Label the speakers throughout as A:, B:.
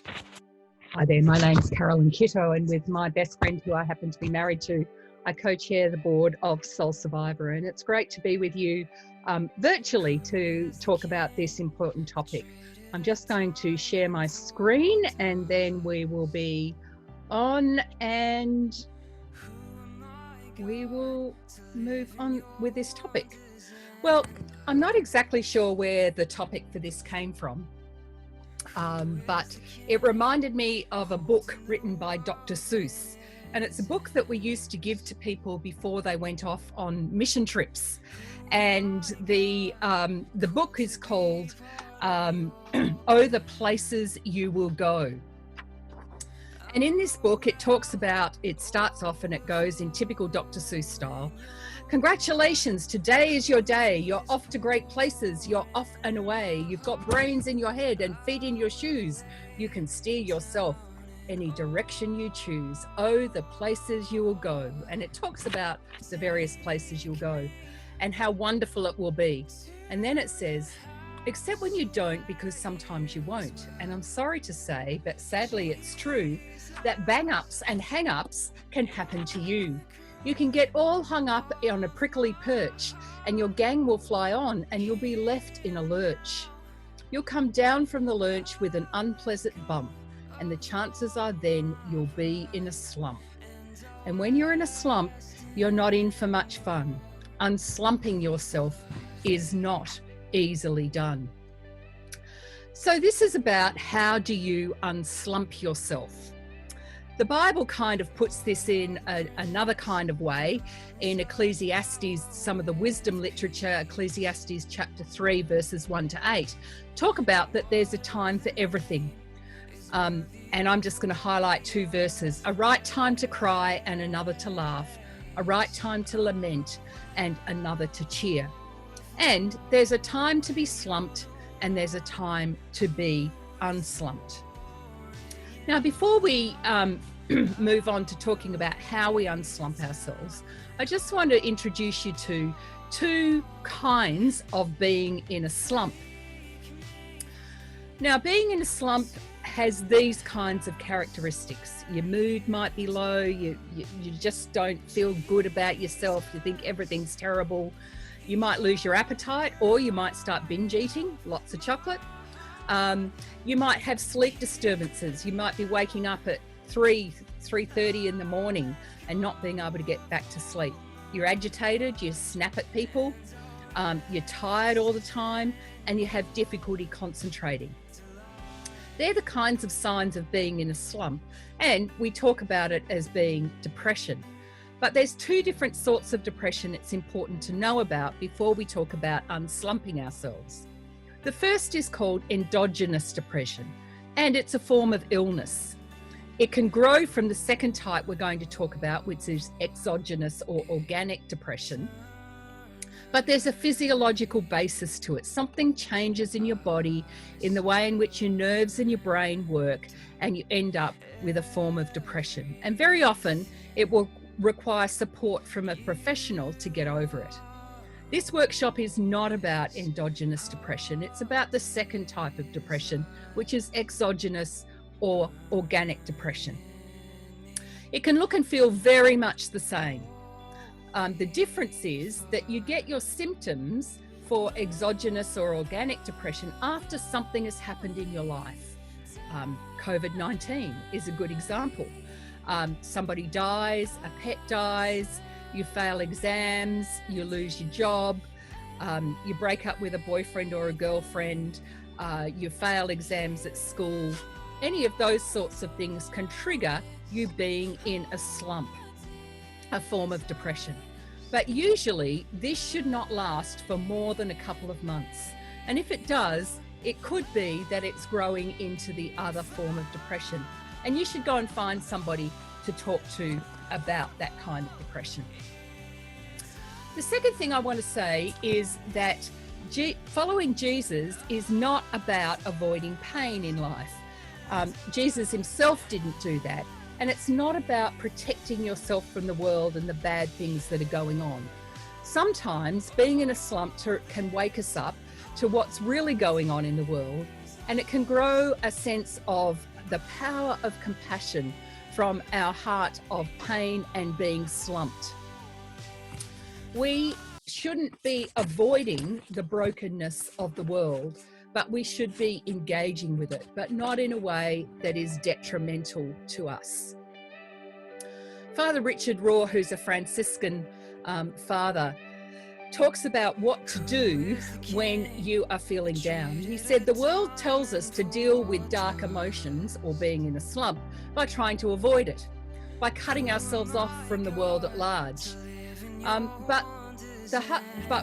A: Hi there, my name's Carolyn Kitto, and with my best friend who I happen to be married to, I co-chair the board of Soul Survivor, and it's great to be with you virtually to talk about this important topic. I'm just going to share my screen and then we will be on and we will move on with this topic. Well, I'm not exactly sure where the topic for this came from. But it reminded me of a book written by Dr. Seuss, and it's a book that we used to give to people before they went off on mission trips. And the book is called Oh, the Places You Will Go. And in this book, it starts off and it goes in typical Dr. Seuss style. Congratulations, today is your day. You're off to great places. You're off and away. You've got brains in your head and feet in your shoes. You can steer yourself any direction you choose. Oh, the places you will go. And it talks about the various places you'll go and how wonderful it will be. And then it says, except when you don't, because sometimes you won't. And I'm sorry to say, but sadly it's true, that bang-ups and hang-ups can happen to you. You can get all hung up on a prickly perch and your gang will fly on and you'll be left in a lurch. You'll come down from the lurch with an unpleasant bump, and the chances are then you'll be in a slump. And when you're in a slump, you're not in for much fun. Unslumping yourself is not easily done. So this is about how do you unslump yourself. The Bible kind of puts this in another kind of way in Ecclesiastes, some of the wisdom literature, Ecclesiastes chapter 3, verses 1 to 8, talk about that there's a time for everything. And I'm just going to highlight two verses, a right time to cry and another to laugh, a right time to lament and another to cheer. And there's a time to be slumped and there's a time to be unslumped. Now, before we move on to talking about how we unslump ourselves, I just want to introduce you to two kinds of being in a slump. Now, being in a slump has these kinds of characteristics. Your mood might be low, you just don't feel good about yourself, you think everything's terrible. You might lose your appetite, or you might start binge eating, lots of chocolate. You might have sleep disturbances. You might be waking up at 3:30 in the morning and not being able to get back to sleep. You're agitated, you snap at people, you're tired all the time, and you have difficulty concentrating. They're the kinds of signs of being in a slump, and we talk about it as being depression. But there's two different sorts of depression it's important to know about before we talk about unslumping ourselves. The first is called endogenous depression, and it's a form of illness. It can grow from the second type we're going to talk about, which is exogenous or organic depression. But there's a physiological basis to it. Something changes in your body, in the way in which your nerves and your brain work, and you end up with a form of depression. And very often it will require support from a professional to get over it. This workshop is not about endogenous depression. It's about the second type of depression, which is exogenous or organic depression. It can look and feel very much the same. The difference is that you get your symptoms for exogenous or organic depression after something has happened in your life. COVID-19 is a good example. Somebody dies, a pet dies, you fail exams, you lose your job, you break up with a boyfriend or a girlfriend, you fail exams at school. Any of those sorts of things can trigger you being in a slump, a form of depression. But usually this should not last for more than a couple of months. And if it does, it could be that it's growing into the other form of depression. And you should go and find somebody to talk to about that kind of depression. The second thing I want to say is that following Jesus is not about avoiding pain in life. Jesus himself didn't do that. And it's not about protecting yourself from the world and the bad things that are going on. Sometimes being in a slump can wake us up to what's really going on in the world, and it can grow a sense of the power of compassion from our heart of pain and being slumped. We shouldn't be avoiding the brokenness of the world, but we should be engaging with it, but not in a way that is detrimental to us. Father Richard Rohr, who's a Franciscan father, talks about what to do when you are feeling down. He said, the world tells us to deal with dark emotions or being in a slump by trying to avoid it, by cutting ourselves off from the world at large. But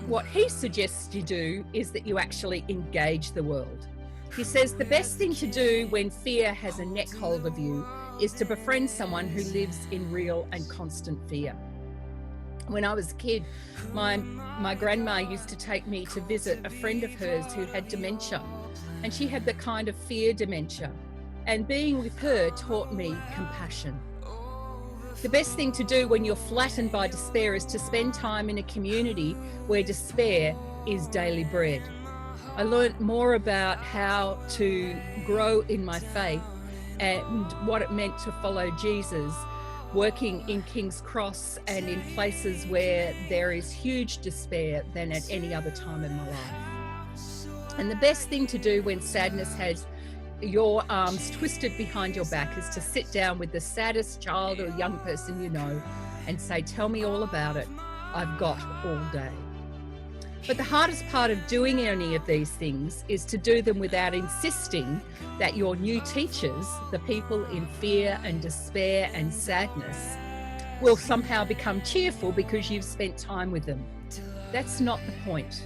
A: what he suggests you do is that you actually engage the world. He says the best thing to do when fear has a neck hold of you is to befriend someone who lives in real and constant fear. When I was a kid, my grandma used to take me to visit a friend of hers who had dementia, and she had the kind of fear dementia. And being with her taught me compassion. The best thing to do when you're flattened by despair is to spend time in a community where despair is daily bread. I learned more about how to grow in my faith and what it meant to follow Jesus, working in King's Cross and in places where there is huge despair than at any other time in my life. And the best thing to do when sadness has your arms twisted behind your back is to sit down with the saddest child or young person you know and say, tell me all about it. I've got all day. But the hardest part of doing any of these things is to do them without insisting that your new teachers, the people in fear and despair and sadness, will somehow become cheerful because you've spent time with them. That's not the point.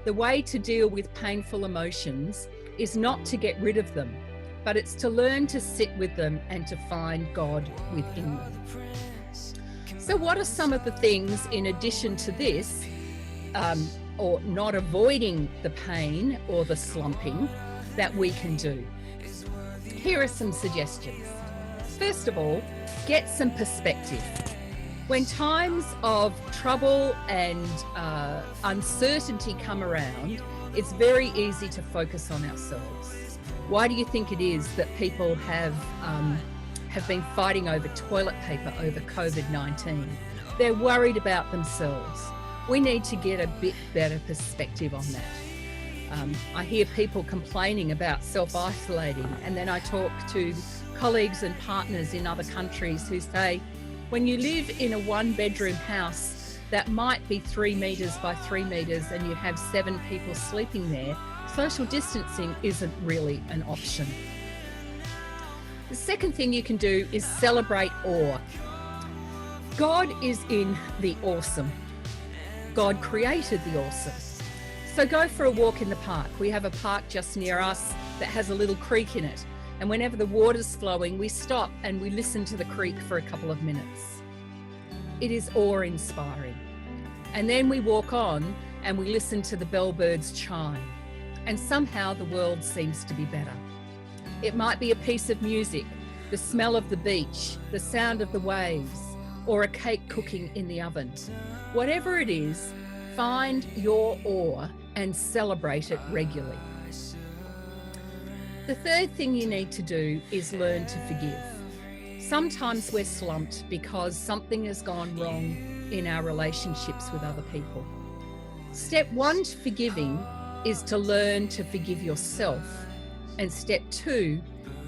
A: The way to deal with painful emotions is not to get rid of them, but it's to learn to sit with them and to find God within them. So what are some of the things in addition to this, or not avoiding the pain or the slumping, that we can do? Here are some suggestions. First of all, get some perspective. When times of trouble and uncertainty come around, it's very easy to focus on ourselves. Why do you think it is that people have been fighting over toilet paper over COVID-19? They're worried about themselves. We need to get a bit better perspective on that. I hear people complaining about self-isolating, and then I talk to colleagues and partners in other countries who say, when you live in a one-bedroom house that might be 3 meters by 3 meters and you have 7 people sleeping there, social distancing isn't really an option. The second thing you can do is celebrate awe. God is in the awesome. God created the awesome. So go for a walk in the park. We have a park just near us that has a little creek in it. And whenever the water's flowing, we stop and we listen to the creek for a couple of minutes. It is awe-inspiring. And then we walk on and we listen to the bellbirds chime. And somehow the world seems to be better. It might be a piece of music, the smell of the beach, the sound of the waves, or a cake cooking in the oven. Whatever it is, find your awe and celebrate it regularly. The third thing you need to do is learn to forgive. Sometimes we're slumped because something has gone wrong in our relationships with other people. Step 1 to forgiving is to learn to forgive yourself, and step 2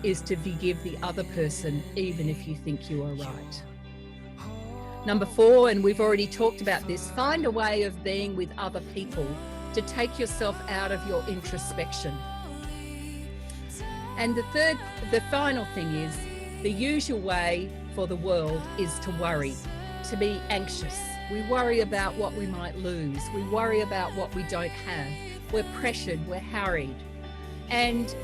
A: is to forgive the other person even if you think you are right. Number 4, and we've already talked about this, find a way of being with other people to take yourself out of your introspection. And the final thing is, the usual way for the world is to worry, to be anxious. We worry about what we might lose. We worry about what we don't have. We're pressured, we're harried. And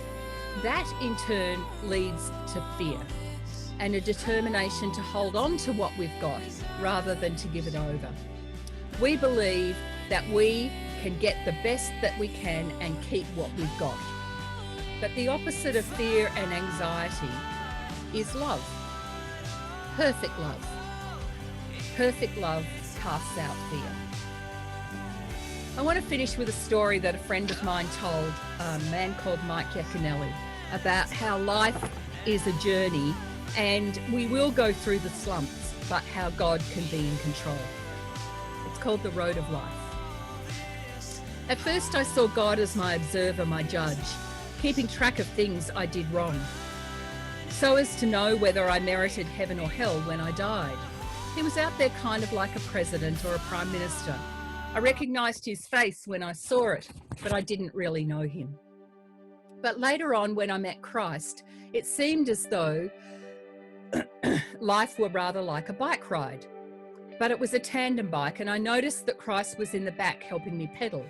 A: that in turn leads to fear and a determination to hold on to what we've got rather than to give it over. We believe that we can get the best that we can and keep what we've got. But the opposite of fear and anxiety is love. Perfect love. Perfect love casts out fear. I want to finish with a story that a friend of mine told, a man called Mike Iaconelli, about how life is a journey, and we will go through the slumps, but how God can be in control. It's called the road of life. At first, I saw God as my observer, my judge, keeping track of things I did wrong, so as to know whether I merited heaven or hell when I died. He was out there kind of like a president or a prime minister. I recognised his face when I saw it, but I didn't really know him. But later on, when I met Christ, it seemed as though life were rather like a bike ride. But it was a tandem bike, and I noticed that Christ was in the back helping me pedal.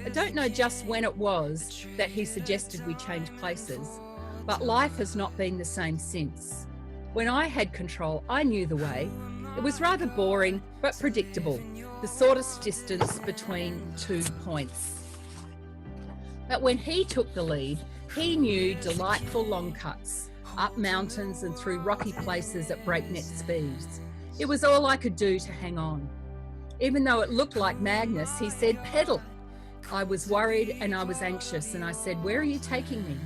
A: I don't know just when it was that he suggested we change places, but life has not been the same since. When I had control, I knew the way. It was rather boring, but predictable, the shortest distance between 2 points. But when he took the lead, he knew delightful long cuts, up mountains and through rocky places at breakneck speeds. It was all I could do to hang on. Even though it looked like madness, he said, pedal. I was worried and I was anxious, and I said, where are you taking me?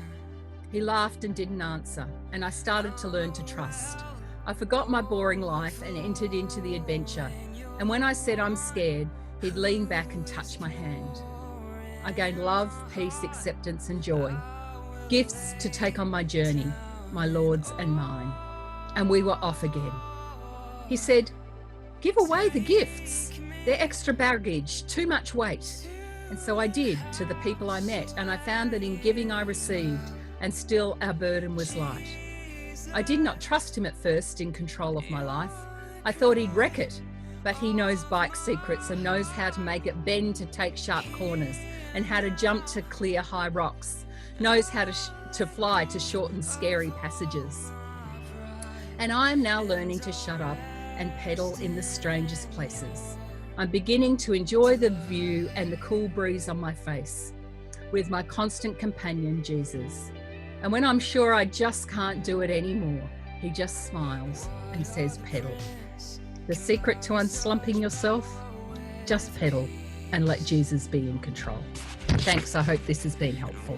A: He laughed and didn't answer, and I started to learn to trust. I forgot my boring life and entered into the adventure. And when I said I'm scared, he'd lean back and touch my hand. I gained love, peace, acceptance, and joy. Gifts to take on my journey, my Lord's and mine. And we were off again. He said, give away the gifts. They're extra baggage, too much weight. And so I did to the people I met, and I found that in giving I received, and still our burden was light. I did not trust him at first in control of my life. I thought he'd wreck it, but he knows bike secrets and knows how to make it bend to take sharp corners and how to jump to clear high rocks, knows how to fly to shorten scary passages. And I am now learning to shut up and pedal in the strangest places. I'm beginning to enjoy the view and the cool breeze on my face with my constant companion, Jesus. And when I'm sure I just can't do it anymore, he just smiles and says, pedal. The secret to unslumping yourself? Just pedal and let Jesus be in control. Thanks. I hope this has been helpful.